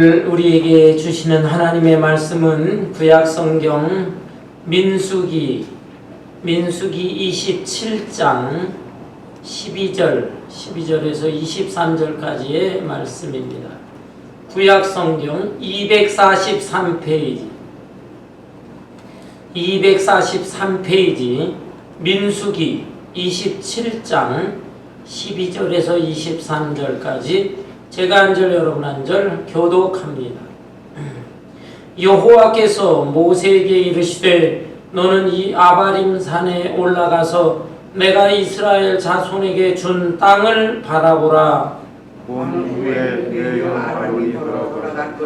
우리에게 주시는 하나님의 말씀은 구약성경 민수기 27장 12절에서 23절까지의 말씀입니다. 구약성경 243페이지 민수기 27장 12절에서 23절까지 제가 한 절 여러분 한 절 교독합니다. 여호와께서 모세에게 이르시되 너는 이 아바림 산에 올라가서 내가 이스라엘 자손에게 준 땅을 바라보라. 본 후에 내 영 아론이 돌아가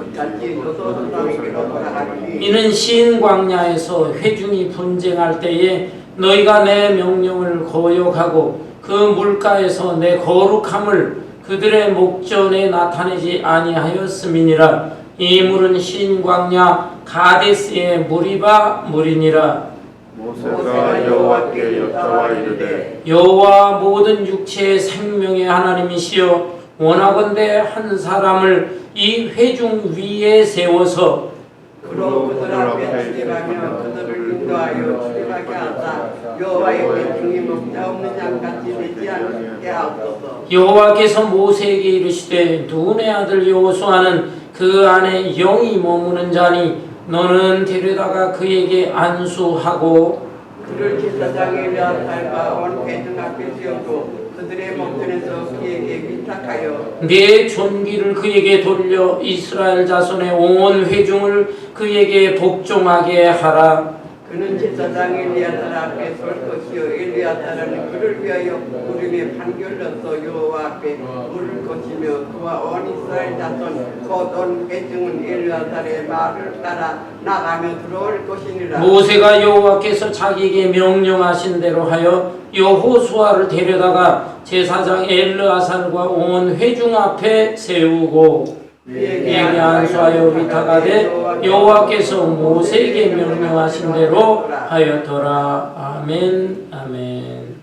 이는 신 광야에서 회중이 분쟁할 때에 너희가 내 명령을 거역하고 그 물가에서 내 거룩함을 그들의 목전에 나타내지 아니하였음이니라. 이 물은 신 광야 가데스의 무리바 물이니라. 모세가 여호와께 여짜와 이르되 여호와 모든 육체의 생명의 하나님이시여 원하건대 한 사람을 이 회중 위에 세워서 그로 그들 앞에 출입하며 그들을 인도하여 출입하게 하사 여호와의 회중이 먹자 없는 양같이 되지 않게 하옵소서. 여호와께서 모세에게 이르시되 눈의 아들 여호수아는 그 안에 영이 머무는 자니 너는 데려다가 그에게 안수하고 그를 제사장의 레아살과 온 회중 앞에 세우고 그들의 목전에서 그에게 위탁하여 내 존귀를 그에게 돌려 이스라엘 자손의 온 회중을 그에게 복종하게 하라. 그는 제사장 엘리야살 앞에 설 것이요 엘리야살은 그를 위하여 우림의 판결로서 여호와 앞에 물을 것이며 그와 온 이스라엘 자손 곧 온 회중은 엘리야살의 말을 따라 나가며 들어올 것이니라. 모세가 여호와께서 자기에게 명령하신 대로 하여 여호수아를 데려다가 제사장 엘르아살과 온 회중 앞에 세우고 그에게 안수하여 위탁하되 여호와께서 모세에게 명령하신 대로 하였더라. 아멘. 아멘.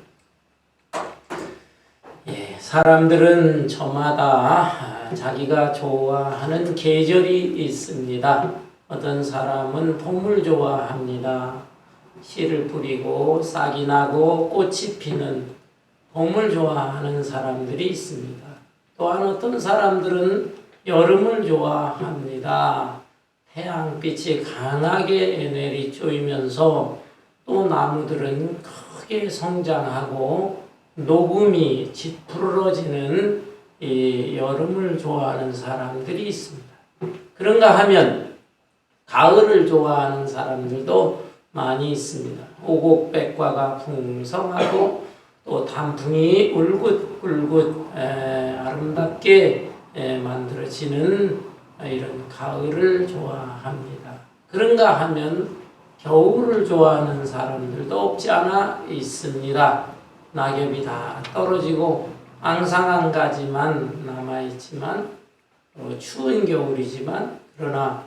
사람들은 저마다 자기가 좋아하는 계절이 있습니다. 어떤 사람은 봄을 좋아합니다. 씨를 뿌리고 싹이 나고 꽃이 피는 봄을 좋아하는 사람들이 있습니다. 또한 어떤 사람들은 여름을 좋아합니다. 태양빛이 강하게 내리쬐면서 또 나무들은 크게 성장하고 녹음이 짙푸르러지는 이 여름을 좋아하는 사람들이 있습니다. 그런가 하면 가을을 좋아하는 사람들도 많이 있습니다. 오곡백과가 풍성하고 또 단풍이 울긋불긋 아름답게 만들어지는 이런 가을을 좋아합니다. 그런가 하면 겨울을 좋아하는 사람들도 없지 않아 있습니다. 낙엽이 다 떨어지고 앙상한 가지만 남아있지만 추운 겨울이지만 그러나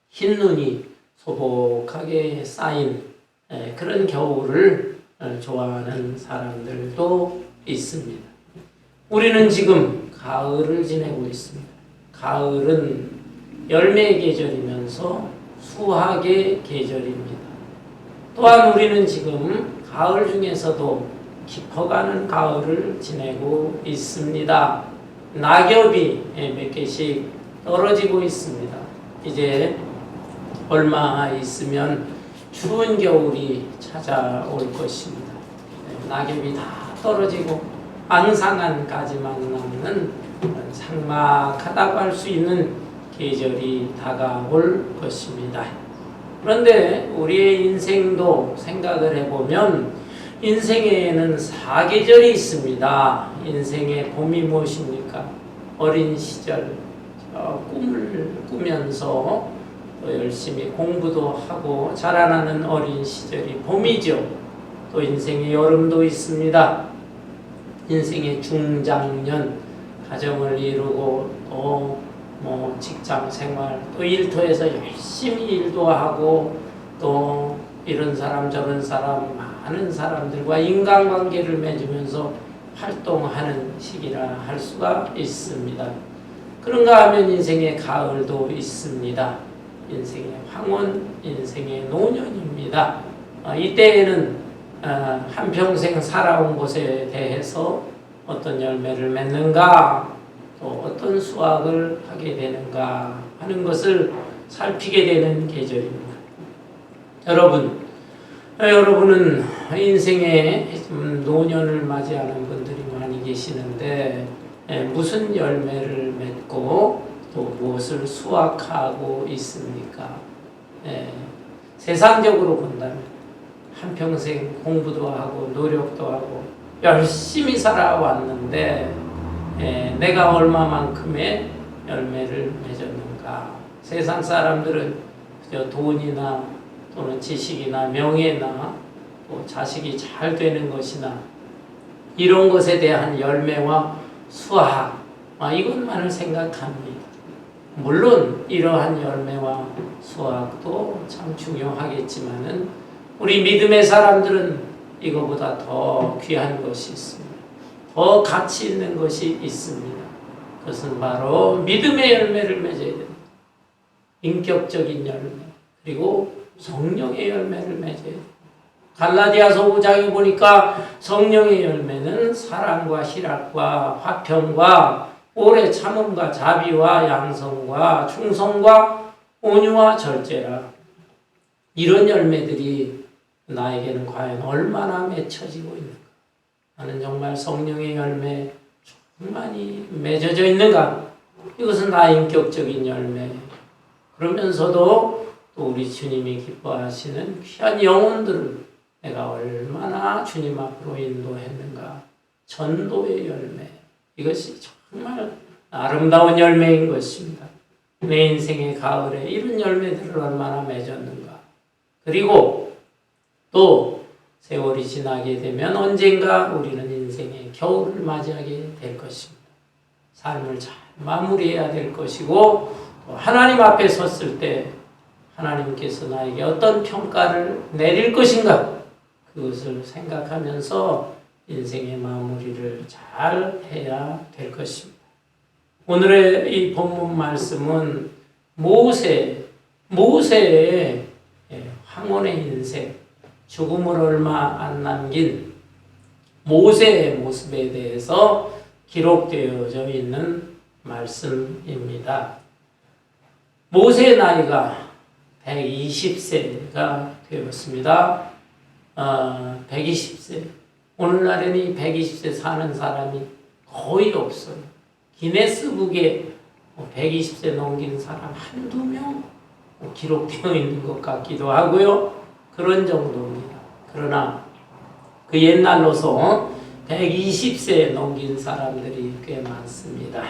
흰눈이 소복하게 쌓인 그런 겨울을 좋아하는 사람들도 있습니다. 우리는 지금 가을을 지내고 있습니다. 가을은 열매의 계절이면서 수확의 계절입니다. 또한 우리는 지금 가을 중에서도 깊어가는 가을을 지내고 있습니다. 낙엽이 몇 개씩 떨어지고 있습니다. 이제 얼마 있으면 추운 겨울이 찾아올 것입니다. 낙엽이 다 떨어지고 앙상한 가지만 남는 삭막하다고 할 수 있는 계절이 다가올 것입니다. 그런데 우리의 인생도 생각을 해보면 인생에는 사계절이 있습니다. 인생의 봄이 무엇입니까? 어린 시절 꿈을 꾸면서 또 열심히 공부도 하고 자라나는 어린 시절이 봄이죠. 또 인생의 여름도 있습니다. 인생의 중장년, 가정을 이루고 또 직장 생활, 또 일터에서 열심히 일도 하고 또 이런 사람 저런 사람 많은 사람들과 인간관계를 맺으면서 활동하는 시기라 할 수가 있습니다. 그런가 하면 인생의 가을도 있습니다. 인생의 황혼, 인생의 노년입니다. 이때에는 한평생 살아온 것에 대해서 어떤 열매를 맺는가, 또 어떤 수확을 하게 되는가 하는 것을 살피게 되는 계절입니다. 여러분은 인생의 노년을 맞이하는 분들이 많이 계시는데 무슨 열매를 맺고 또 무엇을 수확하고 있습니까? 세상적으로 본다면 한평생 공부도 하고 노력도 하고 열심히 살아왔는데 내가 얼마만큼의 열매를 맺었는가? 세상 사람들은 그저 돈이나 또는 지식이나 명예나 또 자식이 잘 되는 것이나 이런 것에 대한 열매와 수확, 이것만을 생각합니다. 물론 이러한 열매와 수확도 참 중요하겠지만은 우리 믿음의 사람들은 이거보다 더 귀한 것이 있습니다. 더 가치 있는 것이 있습니다. 그것은 바로 믿음의 열매를 맺어야 됩니다. 인격적인 열매, 그리고 성령의 열매를 맺어야 됩니다. 갈라디아서 5장에 보니까 성령의 열매는 사랑과 희락과 화평과 오래 참음과 자비와 양성과 충성과 온유와 절제라. 이런 열매들이 나에게는 과연 얼마나 맺혀지고 있는가? 나는 정말 성령의 열매 많이 맺어져 있는가? 이것은 나의 인격적인 열매. 그러면서도 또 우리 주님이 기뻐하시는 귀한 영혼들을 내가 얼마나 주님 앞으로 인도했는가? 전도의 열매. 이것이 정말 아름다운 열매인 것입니다. 내 인생의 가을에 이런 열매들을 얼마나 맺었는가? 그리고 또 세월이 지나게 되면 언젠가 우리는 인생의 겨울을 맞이하게 될 것입니다. 삶을 잘 마무리해야 될 것이고 또 하나님 앞에 섰을 때 하나님께서 나에게 어떤 평가를 내릴 것인가? 그것을 생각하면서 인생의 마무리를 잘 해야 될 것입니다. 오늘의 이 본문 말씀은 모세의 황혼의 인생, 죽음을 얼마 안 남긴 모세의 모습에 대해서 기록되어져 있는 말씀입니다. 모세의 나이가 120세가 되었습니다. 120세. 오늘날에는 120세 사는 사람이 거의 없어요. 기네스북에 120세 넘긴 사람 한두 명 기록되어 있는 것 같기도 하고요. 그런 정도입니다. 그러나 그 옛날로서 120세 넘긴 사람들이 꽤 많습니다.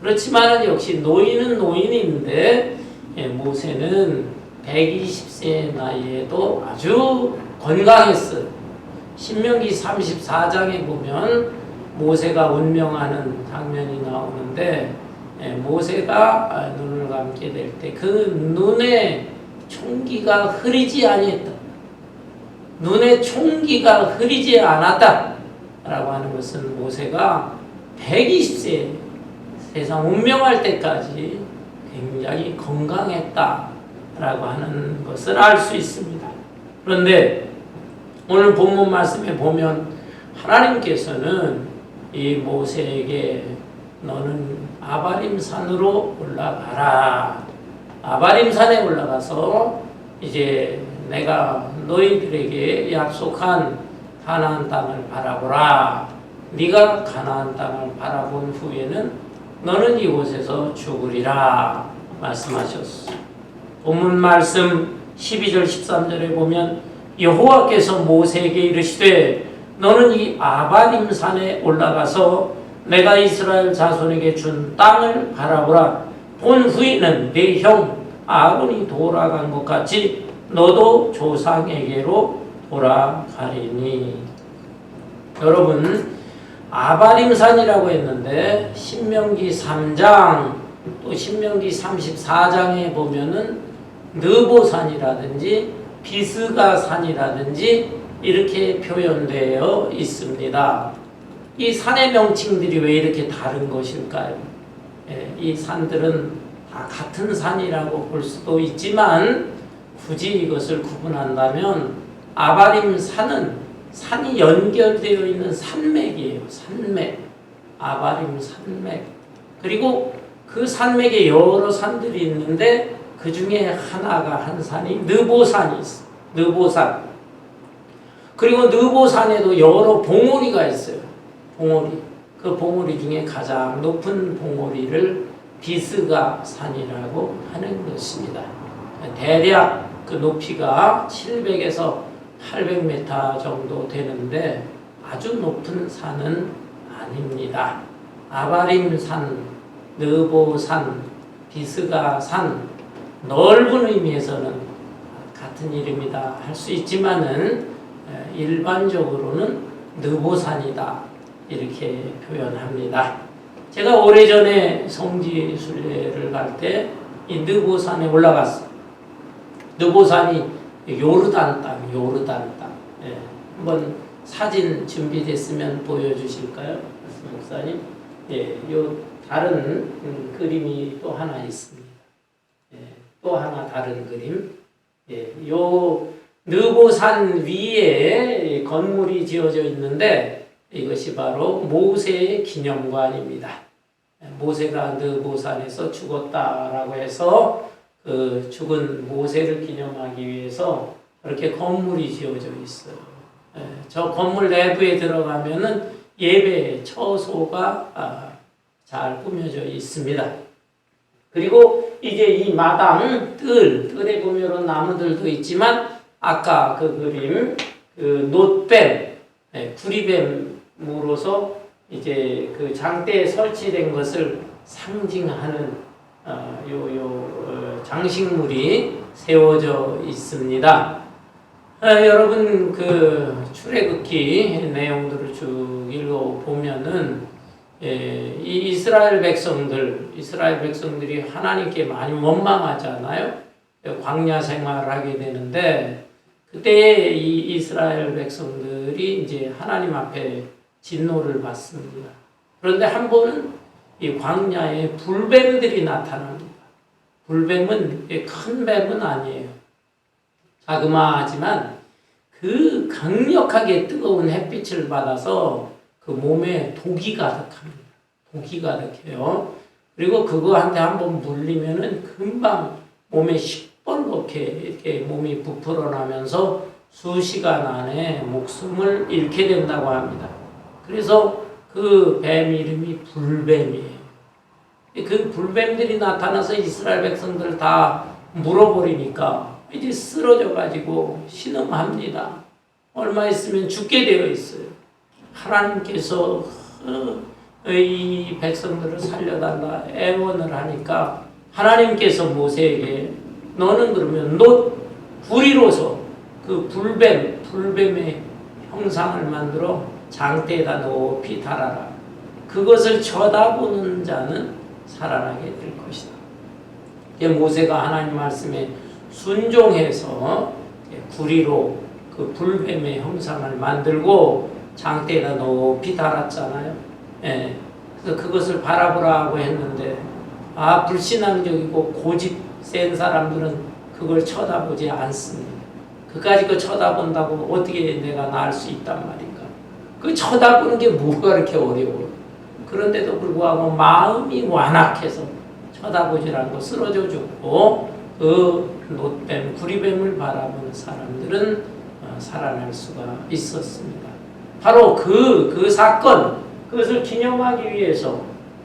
그렇지만 역시 노인은 노인인데 모세는 120세 나이에도 아주 건강했어요. 신명기 34장에 보면 모세가 운명하는 장면이 나오는데 모세가 눈을 감게 될 때 그 눈에 총기가 흐리지 아니했다. 눈에 총기가 흐리지 않았다 라고 하는 것은 모세가 120세 세상 운명할 때까지 굉장히 건강했다 라고 하는 것을 알 수 있습니다. 그런데 오늘 본문 말씀에 보면 하나님께서는 이 모세에게 너는 아바림 산으로 올라가라. 아바림 산에 올라가서 이제 내가 너희들에게 약속한 가나안 땅을 바라보라. 네가 가나안 땅을 바라본 후에는 너는 이곳에서 죽으리라 말씀하셨어. 본문 말씀 12절 13절에 보면 여호와께서 모세에게 이르시되 너는 이 아바림 산에 올라가서 내가 이스라엘 자손에게 준 땅을 바라보라. 본 후에는 네 형 아론이 돌아간 것 같이 너도 조상에게로 돌아가리니. 여러분, 아바림산이라고 했는데 신명기 3장 또 신명기 34장에 보면은 느보산이라든지 비스가산이라든지 이렇게 표현되어 있습니다. 이 산의 명칭들이 왜 이렇게 다른 것일까요? 이 산들은 다 같은 산이라고 볼 수도 있지만 굳이 이것을 구분한다면 아바림 산은 산이 연결되어 있는 산맥이에요. 산맥. 아바림 산맥. 그리고 그 산맥에 여러 산들이 있는데 그 중에 하나가 한 산이 느보산이 있어요. 느보산. 그리고 느보산에도 여러 봉우리가 있어요. 봉우리. 그 봉우리 중에 가장 높은 봉우리를 비스가 산이라고 하는 것입니다. 대략 그 높이가 700에서 800m 정도 되는데 아주 높은 산은 아닙니다. 아바림산, 느보산, 비스가산, 넓은 의미에서는 같은 이름이다 할 수 있지만은 일반적으로는 느보산이다 이렇게 표현합니다. 제가 오래전에 성지순례를 갈 때 이 느보산에 올라갔어요. 느보산이 요르단 땅, 요르단 땅. 예, 한번 사진 준비됐으면 보여주실까요, 목사님? 예, 요 다른 그림이 또 하나 있습니다. 예, 또 하나 다른 그림. 예, 요 느보산 위에 건물이 지어져 있는데 이것이 바로 모세의 기념관입니다. 모세가 느보산에서 죽었다라고 해서 그 죽은 모세를 기념하기 위해서 그렇게 건물이 지어져 있어요. 저 건물 내부에 들어가면은 예배 처소가 잘 꾸며져 있습니다. 그리고 이제 이 마당 뜰에 보면 나무들도 있지만 아까 그 그림 그 놋뱀, 구리뱀으로서 이제 그 장대에 설치된 것을 상징하는 장식물이 세워져 있습니다. 여러분 그 출애굽기 내용들을 쭉 읽어보면은 이 이스라엘 백성들이 하나님께 많이 원망하잖아요. 광야 생활을 하게 되는데 그때 이 이스라엘 백성들이 이제 하나님 앞에 진노를 받습니다. 그런데 한 번은 이 광야에 불뱀들이 나타납니다. 불뱀은 큰 뱀은 아니에요. 자그마하지만 그 강력하게 뜨거운 햇빛을 받아서 그 몸에 독이 가득합니다. 독이 가득해요. 그리고 그거한테 한번 물리면은 금방 몸에 시뻘겋게 이렇게 몸이 부풀어나면서 수시간 안에 목숨을 잃게 된다고 합니다. 그래서 그 뱀 이름이 불뱀이에요. 그 불뱀들이 나타나서 이스라엘 백성들 다 물어버리니까 이제 쓰러져가지고 신음합니다. 얼마 있으면 죽게 되어 있어요. 하나님께서 이 백성들을 살려달라 애원을 하니까 하나님께서 모세에게 너는 그러면 구리로서 그 불뱀의 형상을 만들어 장대에다 높이 달아라. 그것을 쳐다보는 자는 살아나게 될 것이다. 모세가 하나님 말씀에 순종해서 구리로 그 불뱀의 형상을 만들고 장대에다 높이 달았잖아요. 그래서 그것을 바라보라고 했는데 불신앙적이고 고집 센 사람들은 그걸 쳐다보지 않습니다. 그까짓 거 쳐다본다고 어떻게 내가 나을 수 있단 말인가. 그 쳐다보는 게 뭐가 그렇게 어려워요. 그런데도 불구하고 마음이 완악해서 쳐다보지 않고 쓰러져 죽고 그 놋뱀, 구리뱀을 바라보는 사람들은 살아날 수가 있었습니다. 바로 그 사건, 그것을 기념하기 위해서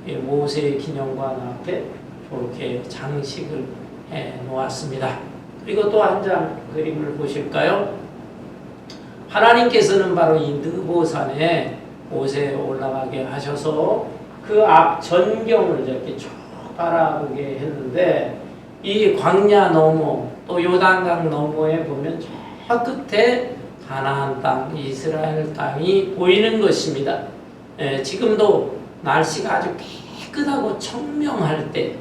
모세의 기념관 앞에 이렇게 장식을 해 놓았습니다. 그리고 또 한 장 그림을 보실까요? 하나님께서는 바로 이 느보산에 모세 올라가게 하셔서 그 앞 전경을 이렇게 쭉 바라보게 했는데 이 광야 너머 또 요단강 너머에 보면 저 끝에 가나안 땅, 이스라엘 땅이 보이는 것입니다. 지금도 날씨가 아주 깨끗하고 청명할 때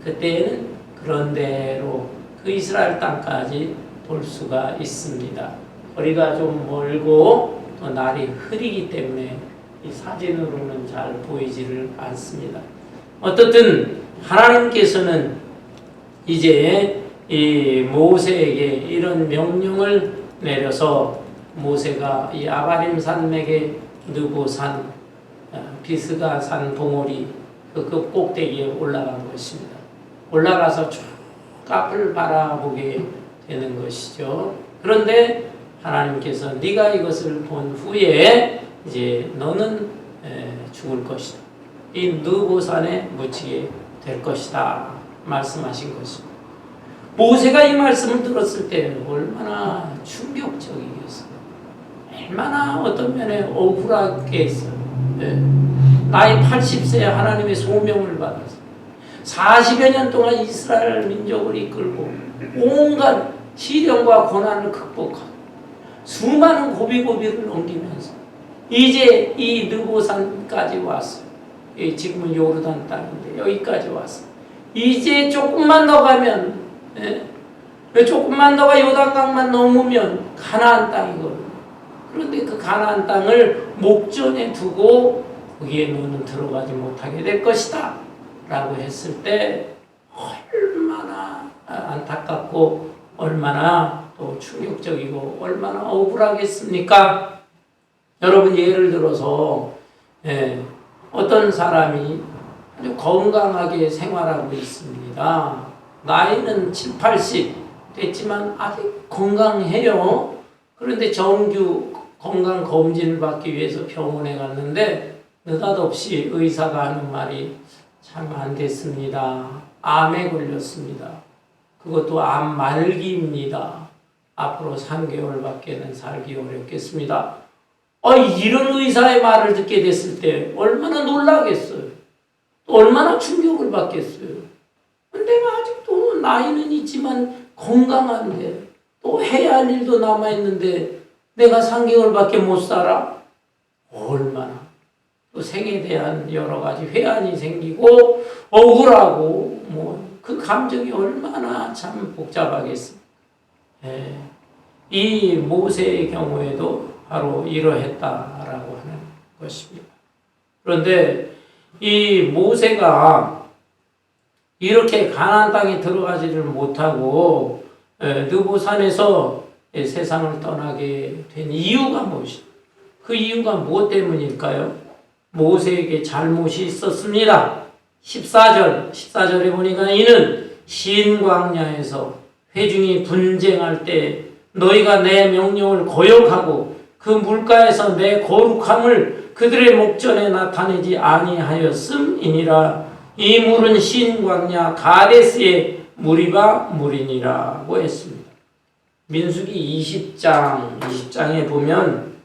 그때는 그런 대로 그 이스라엘 땅까지 볼 수가 있습니다. 거리가 좀 멀고 또 날이 흐리기 때문에 이 사진으로는 잘 보이지를 않습니다. 어떻든 하나님께서는 이제 이 모세에게 이런 명령을 내려서 모세가 이 아바림 산맥의 느보산, 비스가 산 봉우리 그 꼭대기에 올라간 것입니다. 올라가서 쭉 앞을 바라보게 되는 것이죠. 그런데 하나님께서 네가 이것을 본 후에 이제 너는 죽을 것이다. 이 느보산에 묻히게 될 것이다. 말씀하신 것입니다. 모세가 이 말씀을 들었을 때 얼마나 충격적이겠어요. 얼마나 어떤 면에 억울하겠어요. 나이 80세에 하나님의 소명을 받아서 40여 년 동안 이스라엘 민족을 이끌고 온갖 시련과 고난을 극복하고 수많은 고비고비를 넘기면서 이제 이 느보산까지 왔어요. 지금은 요르단 땅인데 여기까지 왔어요. 이제 조금만 더 가면, 조금만 더가 요단강만 넘으면 가나안 땅이거든요. 그런데 그 가나안 땅을 목전에 두고 거기에 너는 들어가지 못하게 될 것이다 라고 했을 때 얼마나 안타깝고 얼마나 또 충격적이고 얼마나 억울하겠습니까? 여러분, 예를 들어서 어떤 사람이 아주 건강하게 생활하고 있습니다. 나이는 7, 80 됐지만 아직 건강해요. 그런데 정규 건강검진을 받기 위해서 병원에 갔는데 느닷없이 의사가 하는 말이 참 안 됐습니다. 암에 걸렸습니다. 그것도 암 말기입니다. 앞으로 3개월밖에는 살기 어렵겠습니다. 이런 의사의 말을 듣게 됐을 때 얼마나 놀라겠어요. 또 얼마나 충격을 받겠어요. 내가 아직도 나이는 있지만 건강한데 또 해야 할 일도 남아있는데 내가 3개월밖에 못 살아? 얼마나 또 생에 대한 여러 가지 회한이 생기고 억울하고 그 감정이 얼마나 참 복잡하겠습니까? 이 모세의 경우에도 바로 이러했다라고 하는 것입니다. 그런데 이 모세가 이렇게 가나안 땅에 들어가지를 못하고 느보산에서 세상을 떠나게 된 이유가 무엇이죠? 그 이유가 무엇 때문일까요? 모세에게 잘못이 있었습니다. 14절에 보니까 이는 신광야에서 회중이 분쟁할 때 너희가 내 명령을 거역하고 그 물가에서 내 거룩함을 그들의 목전에 나타내지 아니하였음이니라. 이 물은 신광야 가데스의 무리바 물이니라고 했습니다. 민수기 20장에 보면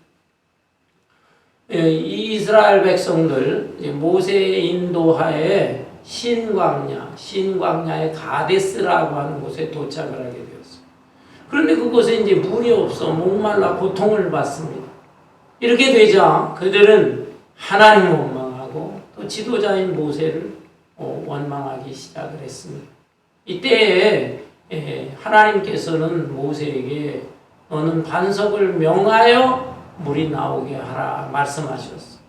이 이스라엘 백성들 모세의 인도하에 신광야의 가데스라고 하는 곳에 도착을 하게 되었어요. 그런데 그곳에 이제 물이 없어 목말라 고통을 받습니다. 이렇게 되자 그들은 하나님을 원망하고 또 지도자인 모세를 원망하기 시작을 했습니다. 이때에 하나님께서는 모세에게 너는 반석을 명하여 물이 나오게 하라 말씀하셨어.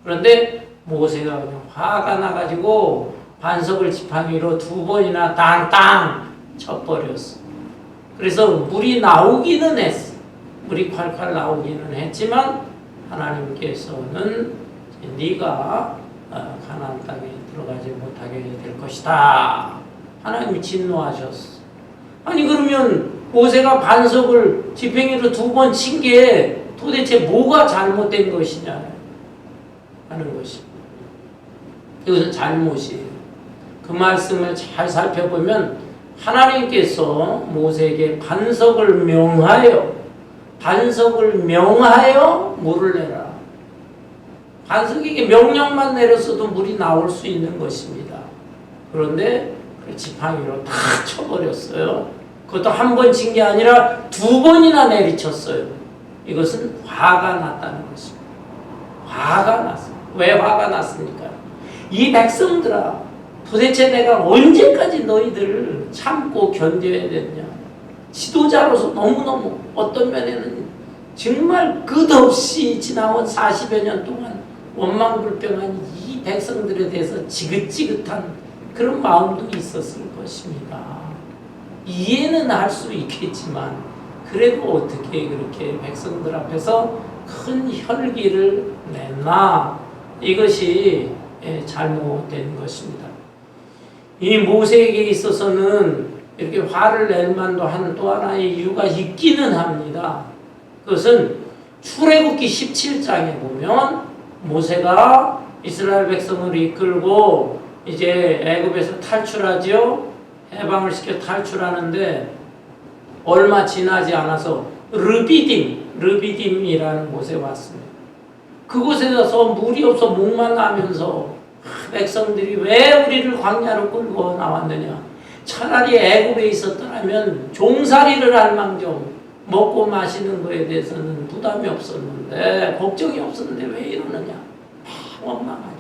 그런데 모세가 그냥 화가 나가지고 반석을 지팡이로 2번이나 땅땅 쳐버렸어. 그래서 물이 나오기는 했어. 물이 콸콸 나오기는 했지만 하나님께서는 네가 가나안 땅에 들어가지 못하게 될 것이다. 하나님이 진노하셨어. 아니 그러면 모세가 반석을 지팡이로 2번 친 게 도대체 뭐가 잘못된 것이냐 하는 것이. 이것은 잘못이에요. 그 말씀을 잘 살펴보면 하나님께서 모세에게 반석을 명하여 물을 내라. 반석에게 명령만 내렸어도 물이 나올 수 있는 것입니다. 그런데 그 지팡이로 다 쳐버렸어요. 그것도 한 번 친 게 아니라 2번이나 내리쳤어요. 이것은 화가 났다는 것입니다. 화가 났어요. 왜 화가 났습니까? 이 백성들아, 도대체 내가 언제까지 너희들을 참고 견뎌야 되냐? 지도자로서 너무너무 어떤 면에는 정말 끝없이 지나온 40여 년 동안 원망불평한 이 백성들에 대해서 지긋지긋한 그런 마음도 있었을 것입니다. 이해는 할 수 있겠지만 그래도 어떻게 그렇게 백성들 앞에서 큰 혈기를 냈나, 이것이 잘못된 것입니다. 이 모세에게 있어서는 이렇게 화를 낼 만도 한 또 하나의 이유가 있기는 합니다. 그것은 출애굽기 17장에 보면 모세가 이스라엘 백성을 이끌고 이제 애굽에서 탈출하지요. 해방을 시켜 탈출하는데 얼마 지나지 않아서 르비딤이라는 곳에 왔습니다. 그곳에 가서 물이 없어 목만 나면서 백성들이 왜 우리를 광야로 끌고 나왔느냐, 차라리 애굽에 있었더라면 종살이를 할 망정 먹고 마시는 거에 대해서는 부담이 없었는데, 걱정이 없었는데 왜 이러느냐, 원망하죠.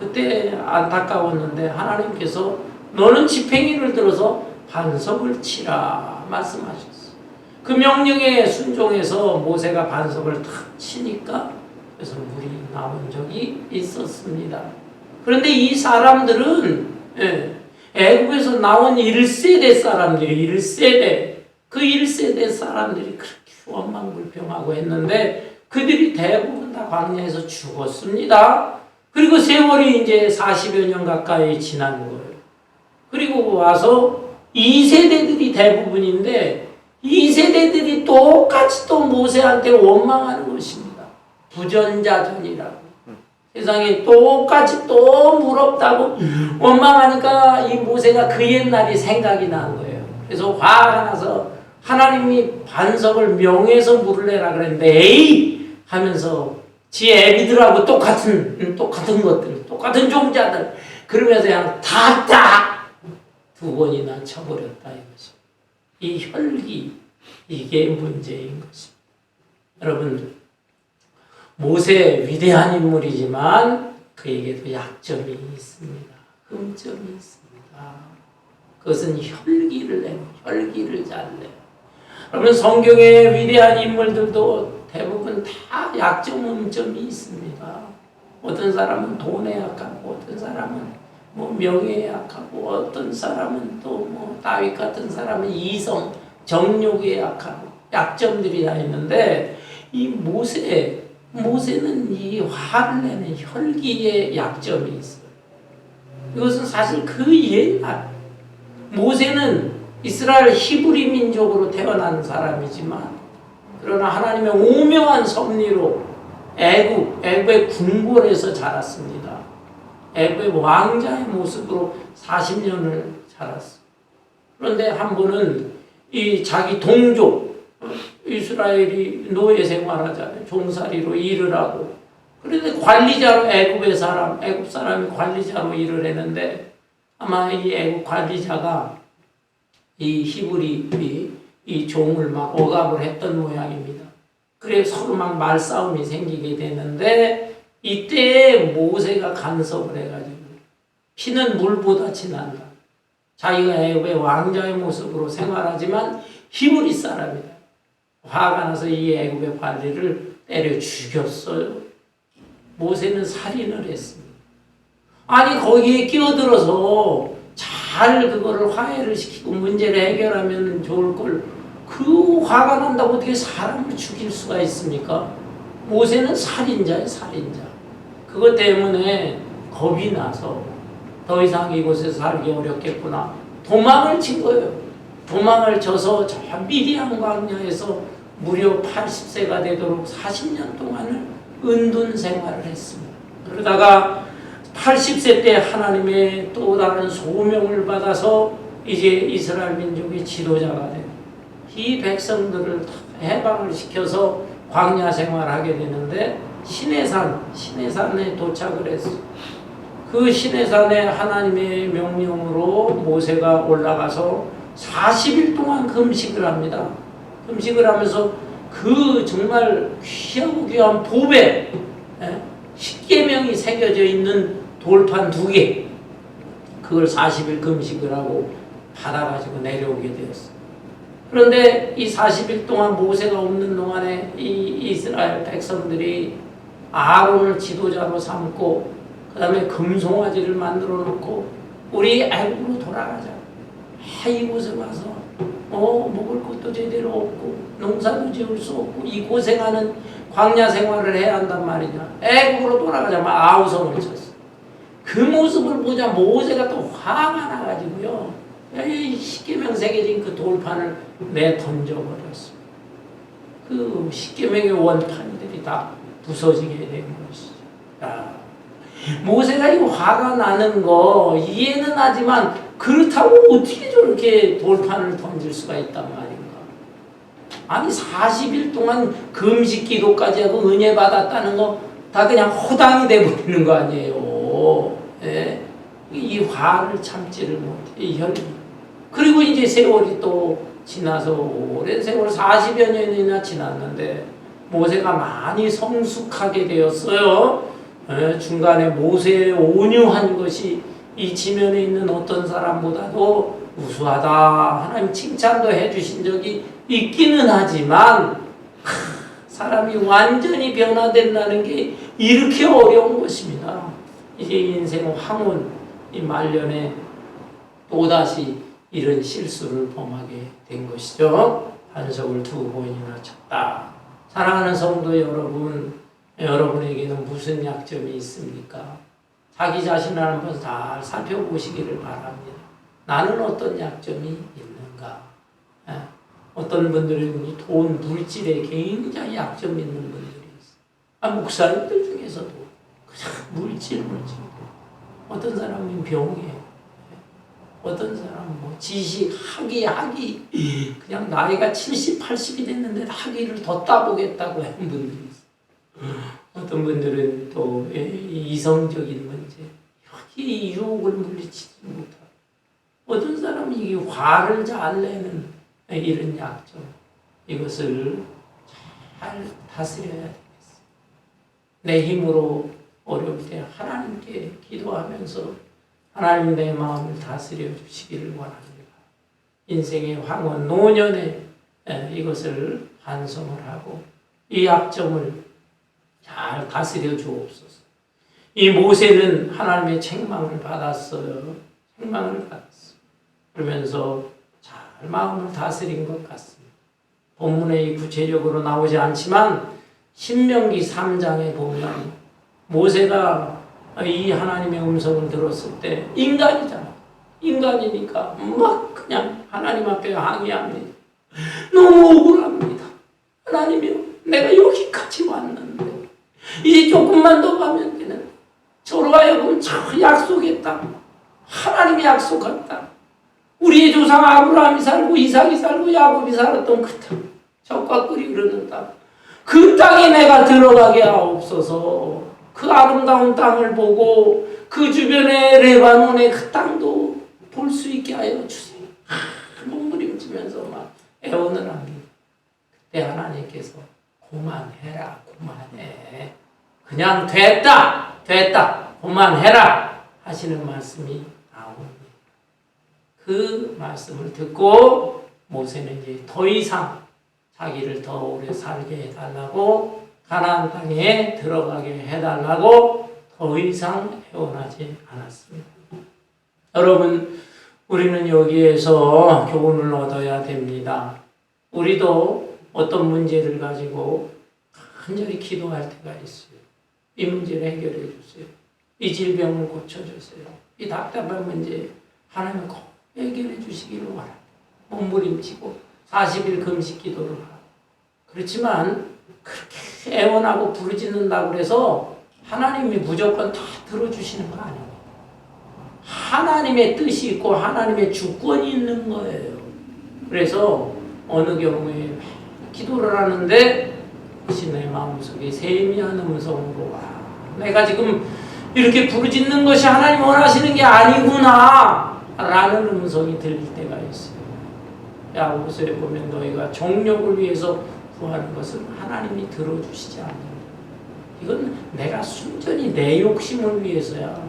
그때 안타까웠는데 하나님께서 너는 지팽이를 들어서 반석을 치라 말씀하셨어요. 그 명령에 순종해서 모세가 반석을 탁 치니까 그래서 물이 나온 적이 있었습니다. 그런데 이 사람들은 애국에서 나온 1세대 사람들이 1세대, 그 1세대 사람들이 그렇게 원망불평하고 했는데 그들이 대부분 다 광야에서 죽었습니다. 그리고 세월이 이제 40여 년 가까이 지난 거예요. 그리고 와서 2세대들이 대부분인데 2세대들이 똑같이 또 모세한테 원망하는 것입니다. 부전자전이라고. 세상에 똑같이 또 부럽다고 원망하니까 이 모세가 그 옛날이 생각이 난 거예요. 그래서 화가 나서 하나님이 반석을 명해서 물을 내라 그랬는데 에이 하면서 지 애비들하고 똑같은 것들, 똑같은 종자들 그러면서 그냥 다 두 번이나 쳐버렸다 이것이. 이 혈기, 이게 문제인 것입니다. 여러분, 모세 위대한 인물이지만 그에게도 약점이 있습니다. 흠점이 있습니다. 그것은 혈기를 내요. 혈기를 잘 내요. 여러분, 성경의 위대한 인물들도 대부분 다 약점, 흠점이 있습니다. 어떤 사람은 돈에 약하고, 어떤 사람은 명예에 약하고, 어떤 사람은 또 다윗 같은 사람은 이성, 정욕에 약하고, 약점들이 다 있는데, 이 모세는 이 화를 내는 혈기에 약점이 있어요. 이것은 사실 그 옛날, 모세는 이스라엘 히브리 민족으로 태어난 사람이지만, 그러나 하나님의 오묘한 섭리로 애굽의 궁궐에서 자랐습니다. 애굽의 왕자의 모습으로 40년을 자랐어요. 그런데 한 번은 이 자기 동족, 이스라엘이 노예 생활하잖아요. 종살이로 일을 하고. 그런데 관리자로 애굽 사람이 관리자로 일을 했는데 아마 이 애굽 관리자가 이 히브리 이 종을 막 억압을 했던 모양입니다. 그래서 서로 막 말싸움이 생기게 되는데 이때 모세가 간섭을 해가지고 피는 물보다 진한다. 자기가 애굽의 왕자의 모습으로 생활하지만 히브리 사람이다. 화가 나서 이 애굽의 관리를 때려 죽였어요. 모세는 살인을 했습니다. 아니 거기에 끼어들어서 잘 그거를 화해를 시키고 문제를 해결하면 좋을 걸, 그 화가 난다고 어떻게 사람을 죽일 수가 있습니까? 모세는 살인자예요, 살인자. 그것 때문에 겁이 나서 더 이상 이곳에서 살기 어렵겠구나. 도망을 친 거예요. 도망을 쳐서 저 미디안 광야에서 무려 80세가 되도록 40년 동안을 은둔 생활을 했습니다. 그러다가 80세 때 하나님의 또 다른 소명을 받아서 이제 이스라엘 민족의 지도자가 된 이 백성들을 해방을 시켜서 광야 생활하게 되는데 시내산에 도착을 했어요. 그 시내산에 하나님의 명령으로 모세가 올라가서 40일 동안 금식을 합니다. 금식을 하면서 그 정말 귀하고 귀한 보배, 십계명이 새겨져 있는 돌판 2개, 그걸 40일 금식을 하고 받아가지고 내려오게 되었어요. 그런데 이 40일 동안 모세가 없는 동안에 이 이스라엘 백성들이 아론을 지도자로 삼고 그 다음에 금송아지를 만들어 놓고 우리 애국으로 돌아가자. 이곳에 와서 먹을 것도 제대로 없고 농사도 지을 수 없고 이 고생하는 광야 생활을 해야 한단 말이냐. 애국으로 돌아가자. 막 아우성을 쳤어. 그 모습을 보자 모세가 또 화가 나가지고요. 십계명 새겨진 그 돌판을 내 던져버렸어. 그 십계명의 원판들이 다 부서지게 된 것이죠. 모세가 이 화가 나는 거 이해는 하지만 그렇다고 어떻게 저렇게 돌판을 던질 수가 있단 말인가. 아니 40일 동안 금식 기도까지 하고 은혜 받았다는 거 다 그냥 허당이 돼버리는 거 아니에요. 예? 이 화를 참지를 못해. 이 혈기. 그리고 이제 세월이 또 지나서 오랜 세월 40여 년이나 지났는데 모세가 많이 성숙하게 되었어요. 예? 중간에 모세의 온유한 것이 이 지면에 있는 어떤 사람보다도 우수하다. 하나님 칭찬도 해주신 적이 있기는 하지만 사람이 완전히 변화된다는 게 이렇게 어려운 것입니다. 이게 인생 황혼, 이 말년에 또다시 이런 실수를 범하게 된 것이죠. 반석을 2번이나 쳤다. 사랑하는 성도 여러분, 여러분에게는 무슨 약점이 있습니까? 자기 자신을 한번 잘 살펴보시기를 바랍니다. 나는 어떤 약점이 있는가? 어떤 분들은 돈, 물질에 굉장히 약점 있는 분들이 있어요. 목사님들 중에서도 그냥 물질. 어떤 사람은 병에, 어떤 사람은 뭐 지식, 학위, 그냥 나이가 70, 80이 됐는데 학위를 더 따보겠다고 하는 분들이 있어요. 어떤 분들은 또 이성적인 문제, 이 유혹을 물리치지 못하고, 어떤 사람은 이 화를 잘 내는 이런 약점, 이것을 잘 다스려야 되겠어요. 내 힘으로 어려울 때 하나님께 기도하면서 하나님 내 마음을 다스려 주시기를 원합니다. 인생의 황혼, 노년에 이것을 반성을 하고 이 약점을 잘 다스려 주옵소서. 이 모세는 하나님의 책망을 받았어요. 책망을 받았어요. 그러면서 잘 마음을 다스린 것 같습니다. 본문에 구체적으로 나오지 않지만 신명기 3장에 보면 모세가 이 하나님의 음성을 들었을 때 인간이잖아. 인간이니까 막 그냥 하나님 앞에 항의합니다. 너무 억울합니다. 하나님이요, 내가 여기까지 왔는데 이제 조금만 더 가면 되는데 저로 하여금 저 약속했다. 하나님이 약속했다. 우리의 조상 아브라함이 살고 이삭이 살고 야곱이 살았던 그 땅, 젖과 꿀이 흐르는 땅, 그 땅에 내가 들어가게 하옵소서. 그 아름다운 땅을 보고 그 주변에 레바논의 그 땅도 볼 수 있게 하여 주세요. 몸부림치면서 막 애원을 합니다. 그때 하나님께서 그만해라, 그만해. 그냥 됐다, 그만해라 하시는 말씀이 나옵니다. 그 말씀을 듣고 모세는 이제 더 이상 자기를 더 오래 살게 해달라고, 가나안 땅에 들어가게 해달라고 더 이상 애원하지 않았습니다. 여러분, 우리는 여기에서 교훈을 얻어야 됩니다. 우리도 어떤 문제를 가지고 간절히 기도할 때가 있어요. 이 문제를 해결해 주세요. 이 질병을 고쳐주세요. 이 답답한 문제 하나님 꼭 해결해 주시기를 바랍니다. 몸부림치고 40일 금식 기도를 하고. 그렇지만 그렇게 애원하고 부르짖는다고 해서 하나님이 무조건 다 들어주시는 거 아닙니다. 하나님의 뜻이 있고 하나님의 주권이 있는 거예요. 그래서 어느 경우에 기도를 하는데 혹시 내 마음속에 세미한 음성으로 와, 내가 지금 이렇게 부르짖는 것이 하나님 원하시는 게 아니구나 라는 음성이 들릴 때가 있어요. 야고보서에 보면 너희가 정욕을 위해서 구하는 것은 하나님이 들어주시지 않는다. 이건 내가 순전히 내 욕심을 위해서야,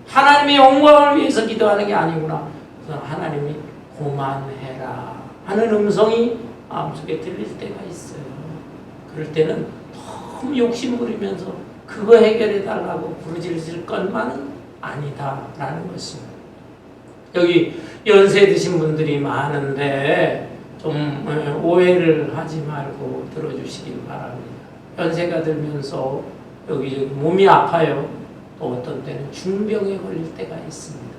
하나님의 영광을 위해서 기도하는 게 아니구나. 그래서 하나님이 그만해라 하는 음성이 마음속에 들릴 때가 있어요. 그럴 때는 너무 욕심 부리면서 그거 해결해 달라고 부르짖을 것만은 아니다라는 것입니다. 여기 연세 드신 분들이 많은데 좀 오해를 하지 말고 들어주시길 바랍니다. 연세가 들면서 여기저기 몸이 아파요. 또 어떤 때는 중병에 걸릴 때가 있습니다.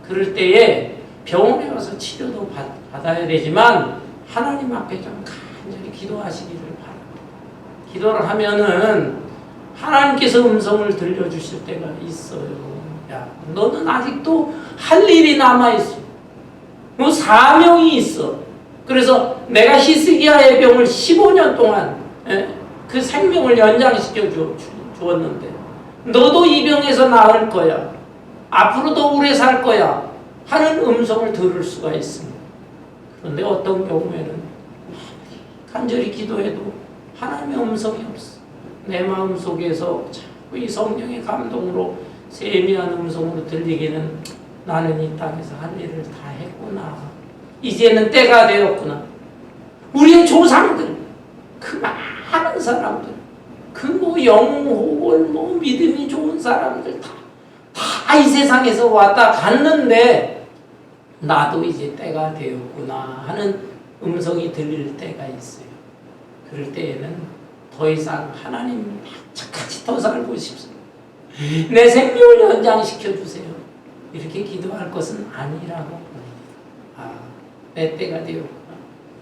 그럴 때에 병원에 와서 치료도 받아야 되지만 하나님 앞에 좀 간절히 기도하시기를 바랍니다. 기도를 하면은 하나님께서 음성을 들려주실 때가 있어요. 야, 너는 아직도 할 일이 남아있어. 너 사명이 있어. 그래서 내가 히스기야의 병을 15년 동안 그 생명을 연장시켜 주었는데 너도 이 병에서 나을 거야. 앞으로도 오래 살 거야. 하는 음성을 들을 수가 있습니다. 그런데 어떤 경우에는 간절히 기도해도 하나님의 음성이 없어. 내 마음 속에서 자꾸 이 성령의 감동으로 세미한 음성으로 들리기는 나는 이 땅에서 할 일을 다 했구나. 이제는 때가 되었구나. 우리의 조상들, 그 많은 사람들, 그 영혼, 믿음이 좋은 사람들 다 이 세상에서 왔다 갔는데 나도 이제 때가 되었구나 하는 음성이 들릴 때가 있어요. 그럴 때에는 더 이상 하나님 같이 더 살고 싶습니다. 내 생명을 연장시켜 주세요. 이렇게 기도할 것은 아니라고 봅니다. 내 때가 되었구나.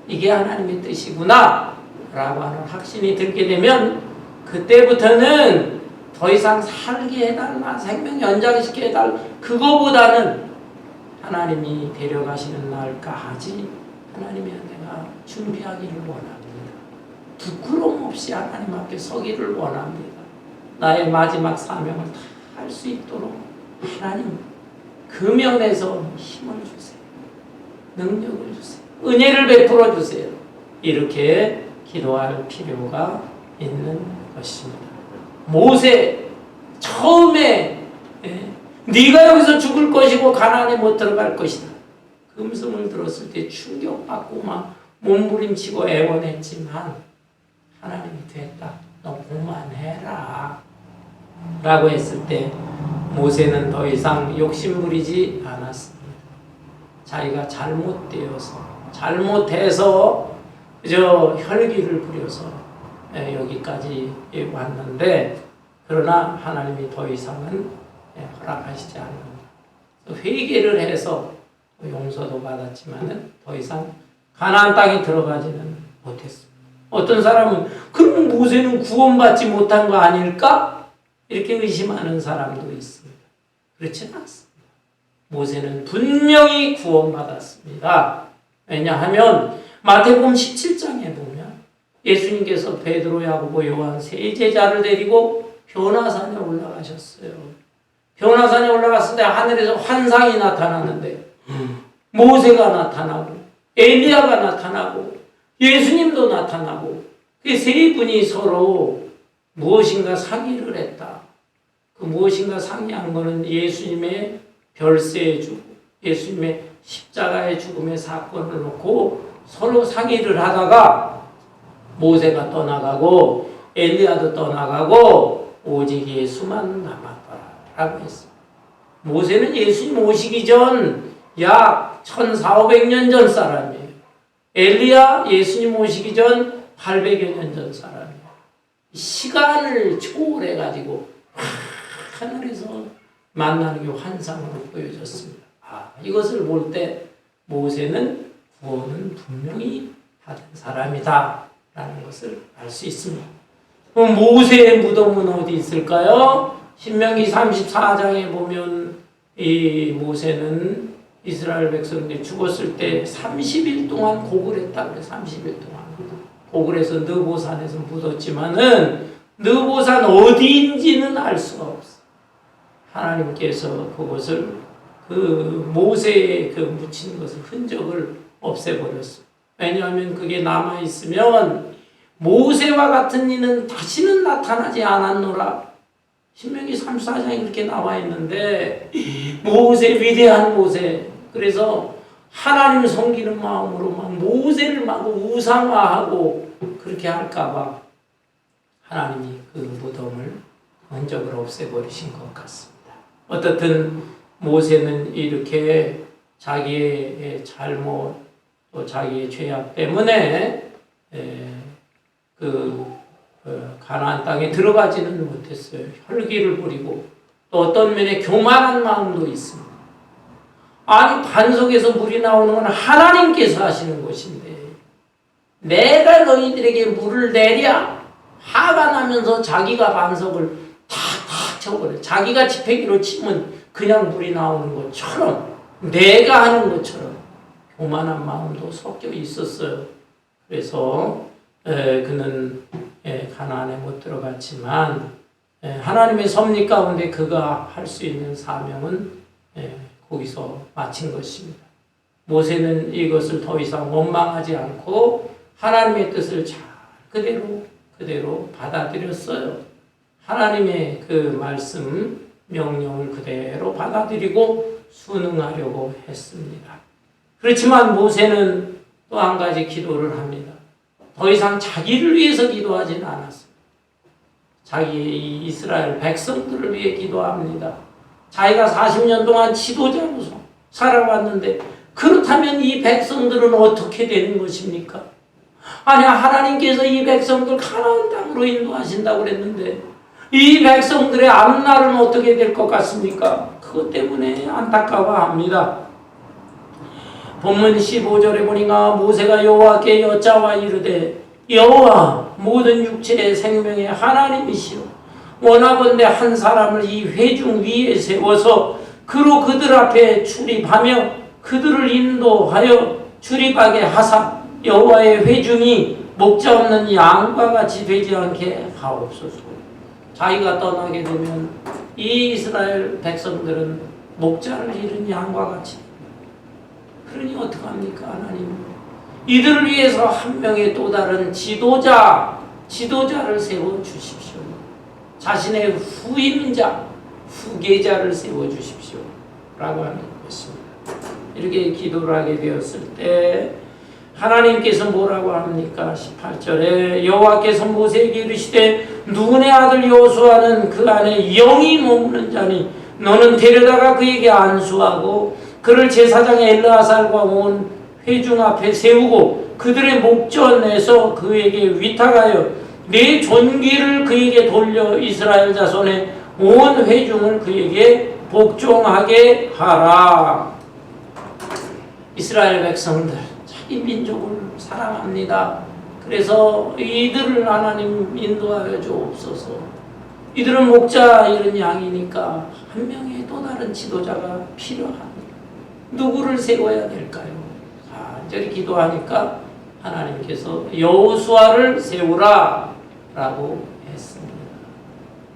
이게 하나님의 뜻이구나 라고 하는 확신이 들게 되면 그때부터는 더 이상 살게 해달라, 생명 연장시켜 해달라, 그거보다는 하나님이 데려가시는 날까지 하나님의 은혜가 준비하기를 원합니다. 부끄러움 없이 하나님 앞에 서기를 원합니다. 나의 마지막 사명을 다 할 수 있도록 하나님 그 면에서 힘을 주세요. 능력을 주세요. 은혜를 베풀어 주세요. 이렇게 기도할 필요가 있는 것입니다. 모세 처음에 네가 여기서 죽을 것이고 가나안에 못 들어갈 것이다. 그 음성을 들었을 때 충격받고 막 몸부림치고 애원했지만 하나님이 됐다. 너 그만해라. 라고 했을 때 모세는 더 이상 욕심부리지 않았습니다. 자기가 잘못해서 혈기를 부려서 여기까지 왔는데 그러나 하나님이 더 이상은 허락하시지 않는다. 회개를 해서 용서도 받았지만은 더 이상 가나안 땅에 들어가지는 못했습니다. 어떤 사람은 그럼 모세는 구원받지 못한 거 아닐까? 이렇게 의심하는 사람도 있습니다. 그렇지는 않습니다. 모세는 분명히 구원받았습니다. 왜냐하면 마태복음 17장에 보면 예수님께서 베드로, 야고보, 요한 세 제자를 데리고 변화산에 올라가셨어요. 변화산에 올라갔을 때 하늘에서 환상이 나타났는데 모세가 나타나고 엘리야가 나타나고 예수님도 나타나고 그 세 분이 서로 무엇인가 상의를 했다. 그 무엇인가 상의한 것은 예수님의 별세의 죽음, 예수님의 십자가의 죽음의 사건을 놓고 서로 상의를 하다가 모세가 떠나가고 엘리야도 떠나가고 오직 예수만 남았더라라고 했습니다. 모세는 예수님 오시기 전 약 1400~1500년 전 사람이에요. 엘리야 예수님 오시기 전 800여 년 전 사람이에요. 시간을 초월해가지고 하늘에서 만나는 게 환상으로 보여졌습니다. 이것을 볼 때 모세는 구원은 분명히 받은 사람이다 라는 것을 알 수 있습니다. 그럼 모세의 무덤은 어디 있을까요? 신명기 34장에 보면 이 모세는 이스라엘 백성들이 죽었을 때 30일 동안 고글했다고 그래요. 30일 동안 고글에서 느보산에서 묻었지만은 느보산 어디인지는 알 수가 없어요. 하나님께서 그것을 그 모세의 그 묻힌 것을 흔적을 없애버렸어요. 왜냐하면 그게 남아있으면 모세와 같은 이는 다시는 나타나지 않았노라. 신명기 34장에 그렇게 나와 있는데 모세, 위대한 모세. 그래서 하나님 섬기는 마음으로 막 모세를 막 우상화하고 그렇게 할까봐 하나님이 그 무덤을 흔적을 없애버리신 것 같습니다. 어떻든 모세는 이렇게 자기의 잘못 또 자기의 죄악 때문에 가나안 땅에 들어가지는 못했어요. 혈기를 부리고 또 어떤 면에 교만한 마음도 있습니다. 아니 반석에서 물이 나오는 건 하나님께서 하시는 것인데 내가 너희들에게 물을 내랴? 화가 나면서 자기가 반석을 탁탁 쳐버려요. 자기가 지팡이로 치면 그냥 물이 나오는 것처럼 내가 하는 것처럼 교만한 마음도 섞여 있었어요. 그래서 그는 가나안에 못 들어갔지만 하나님의 섭리 가운데 그가 할 수 있는 사명은 거기서 마친 것입니다. 모세는 이것을 더 이상 원망하지 않고 하나님의 뜻을 잘 그대로 받아들였어요. 하나님의 그 말씀, 명령을 그대로 받아들이고 순응하려고 했습니다. 그렇지만 모세는 또 한 가지 기도를 합니다. 더 이상 자기를 위해서 기도하지는 않았습니다. 자기 이스라엘 백성들을 위해 기도합니다. 자기가 40년 동안 지도자로서 살아왔는데 그렇다면 이 백성들은 어떻게 되는 것입니까? 아니 하나님께서 이 백성들 가나안 땅으로 인도하신다고 그랬는데 이 백성들의 앞날은 어떻게 될 것 같습니까? 그것 때문에 안타까워합니다. 본문 15절에 보니까 모세가 여호와께 여짜와 이르되 여호와 모든 육체의 생명의 하나님이시오 원하건대 한 사람을 이 회중 위에 세워서 그로 그들 앞에 출입하며 그들을 인도하여 출입하게 하사 여호와의 회중이 목자 없는 양과 같이 되지 않게 하옵소서. 자기가 떠나게 되면 이 이스라엘 백성들은 목자를 잃은 양과 같이 그러니 어떡합니까 하나님? 이들을 위해서 한 명의 또 다른 지도자를 세워주십시오. 자신의 후임자, 후계자를 세워주십시오. 라고 하는 것입니다. 이렇게 기도를 하게 되었을 때 하나님께서 뭐라고 합니까? 18절에 여호와께서 모세에게 이르시되 눈의 아들 여호수아는 그 안에 영이 머무는 자니 너는 데려다가 그에게 안수하고 그를 제사장 엘르아살과 온 회중 앞에 세우고 그들의 목전에서 그에게 위탁하여 내 존귀를 그에게 돌려 이스라엘 자손의 온 회중을 그에게 복종하게 하라. 이스라엘 백성들 자기 민족을 사랑합니다. 그래서 이들을 하나님 인도하여 주옵소서. 이들은 목자 이런 양이니까 한 명의 또 다른 지도자가 필요합니다. 누구를 세워야 될까요? 간절히 기도하니까 하나님께서 여호수아를 세우라 라고 했습니다.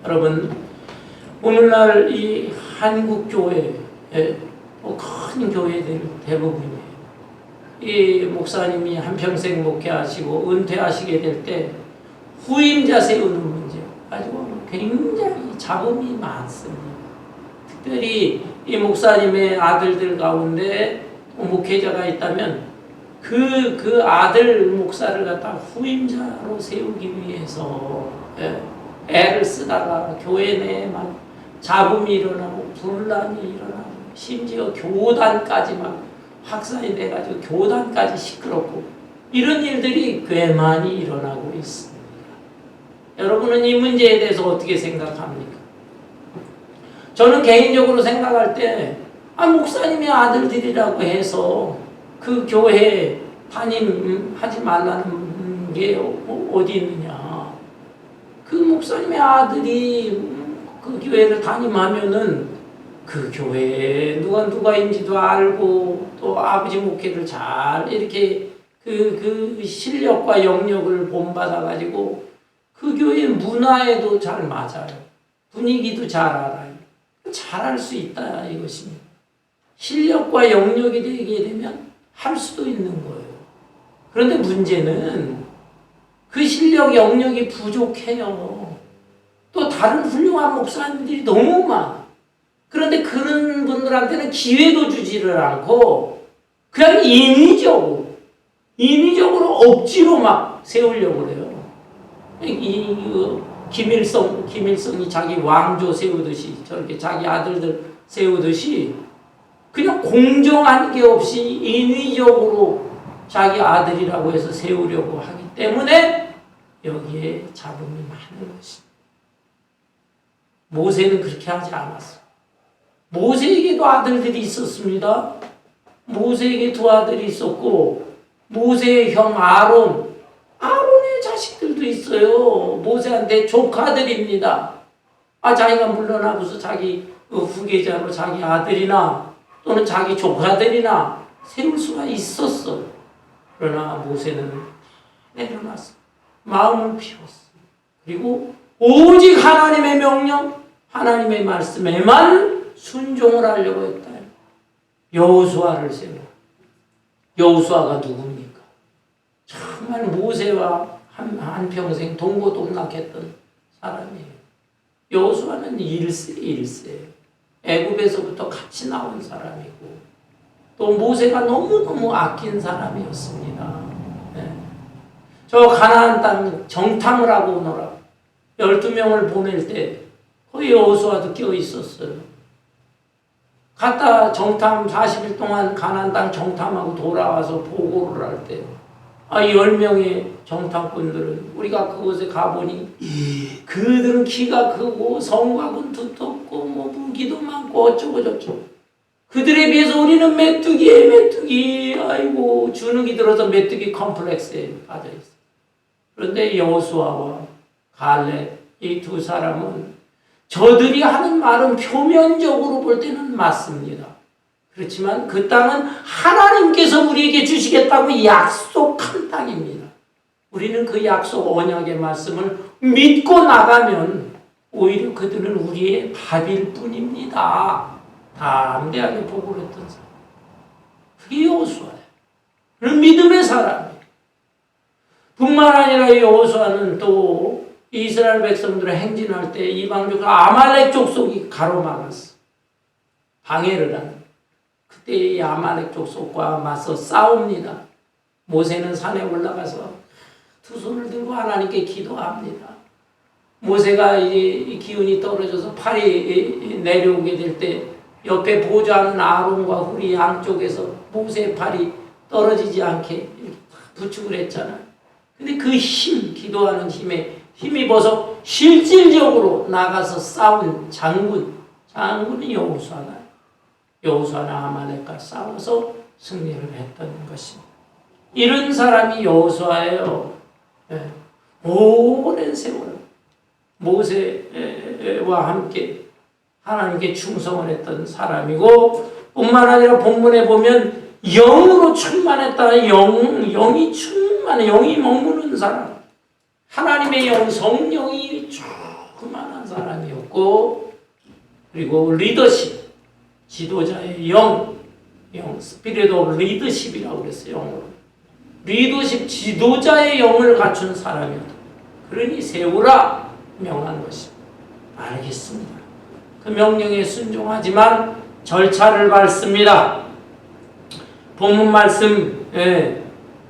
여러분 오늘날 이 한국 교회 큰 교회들 대부분이에요. 이 목사님이 한평생 목회하시고 은퇴하시게 될 때 후임자 세우는 문제 가지고 굉장히 잡음이 많습니다. 특별히 이 목사님의 아들들 가운데 목회자가 있다면 그 아들 목사를 갖다 후임자로 세우기 위해서 애를 쓰다가 교회 내에 막 잡음이 일어나고 분란이 일어나고 심지어 교단까지 막 확산이 돼가지고 교단까지 시끄럽고 이런 일들이 꽤 많이 일어나고 있습니다. 여러분은 이 문제에 대해서 어떻게 생각합니까? 저는 개인적으로 생각할 때 목사님의 아들들이라고 해서 그 교회 담임하지 말라는 게 어디 있느냐. 그 목사님의 아들이 그 교회를 담임하면은 그 교회에 누가인지도 알고 또 아버지 목회를 잘 이렇게 그 실력과 영역을 본받아가지고 그 교회 문화에도 잘 맞아요. 분위기도 잘 알아요. 잘할 수 있다 이것입니다. 실력과 영역이 되게 되면 할 수도 있는 거예요. 그런데 문제는 그 실력, 영역이 부족해요. 또 다른 훌륭한 목사님들이 너무 많아. 그런데 그런 분들한테는 기회도 주지를 않고 그냥 인위적으로 억지로 막 세우려고 그래요. 김일성이 자기 왕조 세우듯이 저렇게 자기 아들들 세우듯이 그냥 공정한 게 없이 인위적으로 자기 아들이라고 해서 세우려고 하기 때문에 여기에 잡음이 많은 것입니다. 모세는 그렇게 하지 않았어요. 모세에게도 아들들이 있었습니다. 모세에게 두 아들이 있었고 모세의 형 아론의 자식들도 있어요. 모세한테 조카들입니다. 자기가 물러나고서 자기 후계자로 자기 아들이나 또는 자기 조카들이나 세울 수가 있었어요. 그러나 모세는 내려놨어. 마음을 비웠어. 그리고 오직 하나님의 명령, 하나님의 말씀에만 순종을 하려고 했다. 여호수아를 세워. 여호수아가 누굽니까? 정말 모세와 한평생 동고동락했던 사람이에요. 여호수아는 일세. 애굽에서부터 같이 나온 사람이고 또 모세가 너무너무 아낀 사람이었습니다. 네. 저 가나안 땅 정탐을 하고 오너라 12명을 보낼 때 거기 여호수아도 껴 있었어요. 갔다 정탐 40일 동안 가나안 땅 정탐하고 돌아와서 보고를 할 때 10명의 정탐꾼들은 우리가 그곳에 가보니 그들은 키가 크고 성곽은 두텁고 뭐 무기도 많고 어쩌고 저쩌고 그들에 비해서 우리는 메뚜기 아이고 주눅이 들어서 메뚜기 컴플렉스에 빠져있어요. 그런데 여호수아와 갈렙 이 두 사람은 저들이 하는 말은 표면적으로 볼 때는 맞습니다. 그렇지만 그 땅은 하나님께서 우리에게 주시겠다고 약속한 땅입니다. 우리는 그 약속 언약의 말씀을 믿고 나가면 오히려 그들은 우리의 밥일 뿐입니다. 담대하게 보고를 했던 사람. 그게 여호수아예요. 그런 믿음의 사람이에요. 뿐만 아니라 여호수아는 또 이스라엘 백성들을 행진할 때 이방족 아말렉 족속이 가로막았어. 방해를 하는. 그때 이 아말렉 족속과 맞서 싸웁니다. 모세는 산에 올라가서 두 손을 들고 하나님께 기도합니다. 모세가 이 기운이 떨어져서 팔이 내려오게 될 때 옆에 보좌하는 아론과 훌이 양쪽에서 모세의 팔이 떨어지지 않게 이렇게 부축을 했잖아요. 근데 그 기도하는 힘에 힘입어서 실질적으로 나가서 싸운 장군이 여호수아가 여호수아는 아말렉과 싸워서 승리를 했던 것입니다. 이런 사람이 여호수아예요. 오랜 세월 모세와 함께 하나님께 충성을 했던 사람이고 뿐만 아니라 본문에 보면 영으로 충만했다. 영이 머무는 사람. 하나님의 영, 성령이 충만한 사람이었고 그리고 리더십, 지도자의 영, 스피릿 오브 리더십이라고 그랬어요. 영어로. 리더십, 지도자의 영을 갖춘 사람이었다. 그러니 세우라 명한 것입니다. 알겠습니다. 그 명령에 순종하지만 절차를 밟습니다. 본문 말씀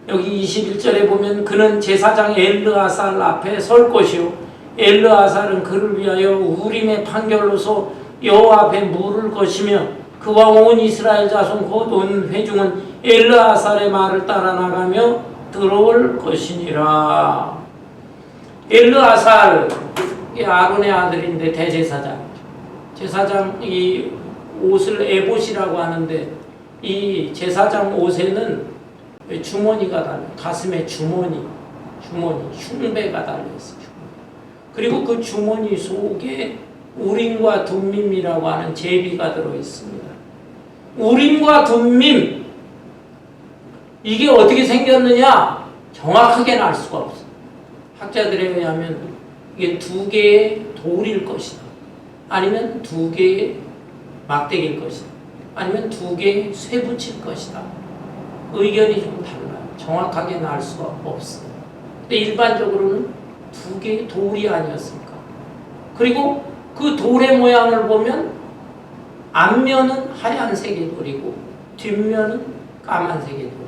여기 21절에 보면 그는 제사장 엘르아살 앞에 설 것이요 엘르아살은 그를 위하여 우림의 판결로서 여호와 앞에 물을 것이며 그와 온 이스라엘 자손 곧 온 회중은 엘르아살의 말을 따라 나가며 들어올 것이니라. 엘르아살 아론의 아들인데 대제사장. 제사장 이 옷을 에봇이라고 하는데 이 제사장 옷에는 주머니가 달려 가슴에 주머니 흉배가 달려있어요. 그리고 그 주머니 속에 우림과 둠밈이라고 하는 제비가 들어있습니다. 우림과 둠밈 이게 어떻게 생겼느냐 정확하게는 알 수가 없어요. 학자들에 의하면 이게 두 개의 돌일 것이다. 아니면 두 개의 막대기일 것이다. 아니면 두 개의 쇠붙일 것이다. 의견이 좀 달라요. 정확하게는 알 수가 없어요. 근데 일반적으로는 두 개의 돌이 아니었을까. 그리고 그 돌의 모양을 보면 앞면은 하얀색의 돌이고 뒷면은 까만색의 돌이다.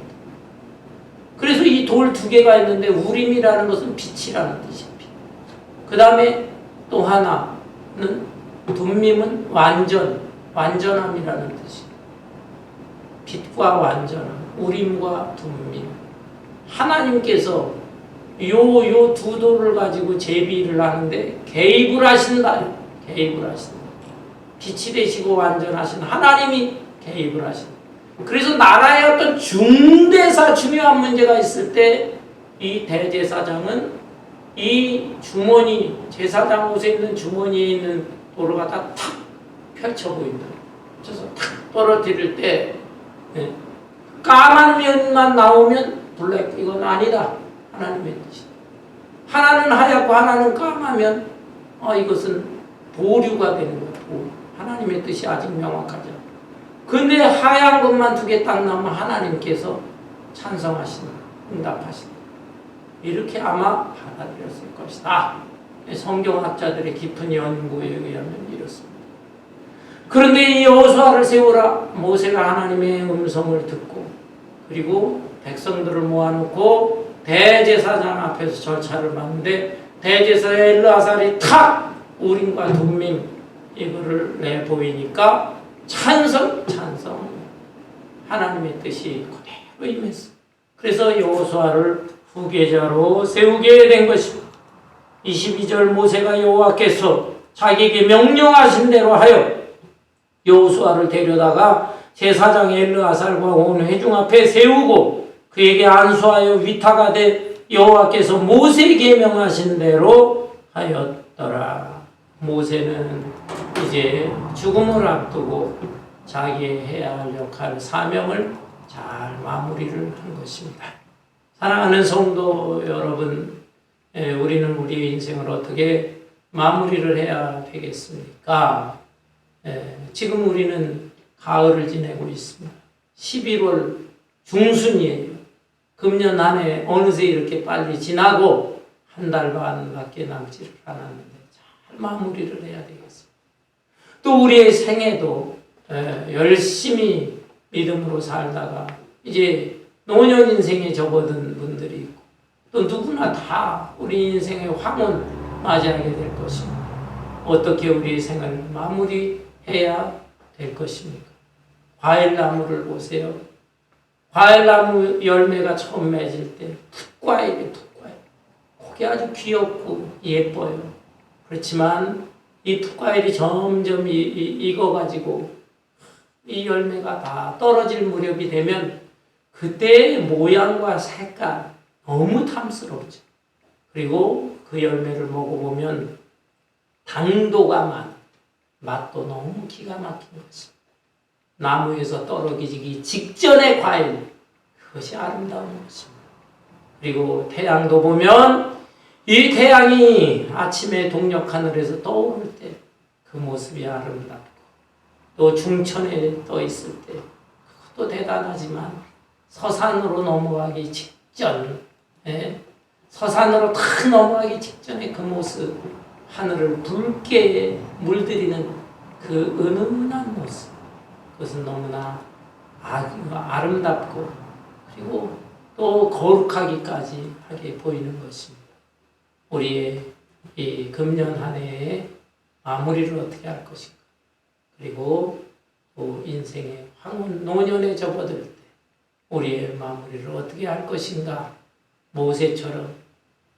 그래서 이 돌 두 개가 있는데 우림이라는 것은 빛이라는 뜻이에요. 그 다음에 또 하나는 둠밈은 완전함이라는 뜻이에요. 빛과 완전함, 우림과 둠밈. 하나님께서 요 두 도를 가지고 제비를 하는데 개입을 하신다. 개입을 하신다. 빛이 되시고 완전하신 하나님이 개입을 하신다. 그래서 나라의 어떤 중요한 문제가 있을 때 이 대제사장은 이 주머니, 제사장 옷에 있는 주머니에 있는 돌을 갖다 탁 펼쳐 보인다. 펼쳐서 탁 떨어뜨릴 때 까만 면만 나오면 블랙, 이건 아니다. 하나님의 뜻이다. 하나는 하얗고 하나는 까마면 이것은 보류가 되는 거야. 보류. 하나님의 뜻이 아직 명확하지 않아. 근데 하얀 것만 두 개 딱 나오면 하나님께서 찬성하신다. 응답하신다. 이렇게 아마 받아들였을 것이다. 성경학자들의 깊은 연구에 의하면 이렇습니다. 그런데 이 여호수아를 세우라. 모세가 하나님의 음성을 듣고 그리고 백성들을 모아놓고 대제사장 앞에서 절차를 받는데 대제사장 엘르아살이 탁 우림과 둠밈 이거를 내보이니까 찬성 하나님의 뜻이 그대로 임했어. 그래서 여호수아를 후계자로 세우게 된 것입니다. 22절 모세가 여호와께서 자기에게 명령하신 대로 하여 여호수아를 데려다가 제사장 엘르아살과 온 회중 앞에 세우고 그에게 안수하여 위타가 돼 여호와께서 모세에게 명하신 대로 하였더라. 모세는 이제 죽음을 앞두고 자기의 해야 할 역할, 사명을 잘 마무리를 한 것입니다. 사랑하는 성도 여러분, 우리는 우리의 인생을 어떻게 마무리를 해야 되겠습니까? 지금 우리는 가을을 지내고 있습니다. 11월 중순이에요. 금년 한 해 어느새 이렇게 빨리 지나고 한 달 반밖에 남지를 않았는데 잘 마무리를 해야 되겠습니다. 또 우리의 생애도 열심히 믿음으로 살다가 이제 노년 인생에 접어든 분들이 있고 또 누구나 다 우리 인생의 황혼 맞이하게 될 것입니다. 어떻게 우리의 생을 마무리해야 될 것입니까? 과일나무를 보세요. 과일나무 열매가 처음 맺을 때 풋과일이 풋과일. 그게 아주 귀엽고 예뻐요. 그렇지만 이 풋과일이 점점 익어가지고 이 열매가 다 떨어질 무렵이 되면 그때의 모양과 색깔 너무 탐스럽죠. 그리고 그 열매를 먹어보면 당도가 많아. 맛도 너무 기가 막힌 것입니다. 나무에서 떨어지기 직전의 과일, 그것이 아름다운 것입니다. 그리고 태양도 보면 이 태양이 아침에 동력 하늘에서 떠오를 때 그 모습이 아름답고 또 중천에 떠 있을 때 그것도 대단하지만 서산으로 넘어가기 직전, 서산으로 탁 넘어가기 직전에 그 모습, 하늘을 붉게 물들이는 그 은은한 모습, 그것은 너무나 아름답고 그리고 또 거룩하기까지 하게 보이는 것입니다. 우리의 이 금년 한 해의 마무리를 어떻게 할 것인가, 그리고 또 인생의 황혼 노년에 접어들 때 우리의 마무리를 어떻게 할 것인가, 모세처럼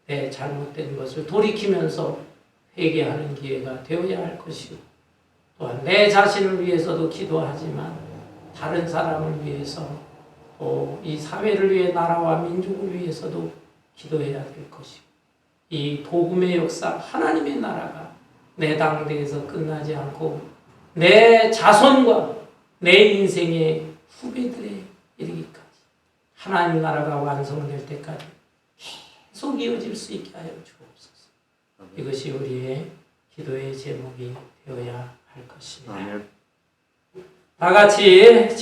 내 잘못된 것을 돌이키면서 회개하는 기회가 되어야 할 것이고, 또한 내 자신을 위해서도 기도하지만 다른 사람을 위해서 또 이 사회를 위해, 나라와 민족을 위해서도 기도해야 될 것이고, 이 복음의 역사, 하나님의 나라가 내 당대에서 끝나지 않고 내 자손과 내 인생의 후배들에 이르기까지 하나님 나라가 완성될 때까지 계속 이어질 수 있게 하여 주옵소서. 이것이 우리의 기도의 제목이 되어야 할 것입니다. 다 같이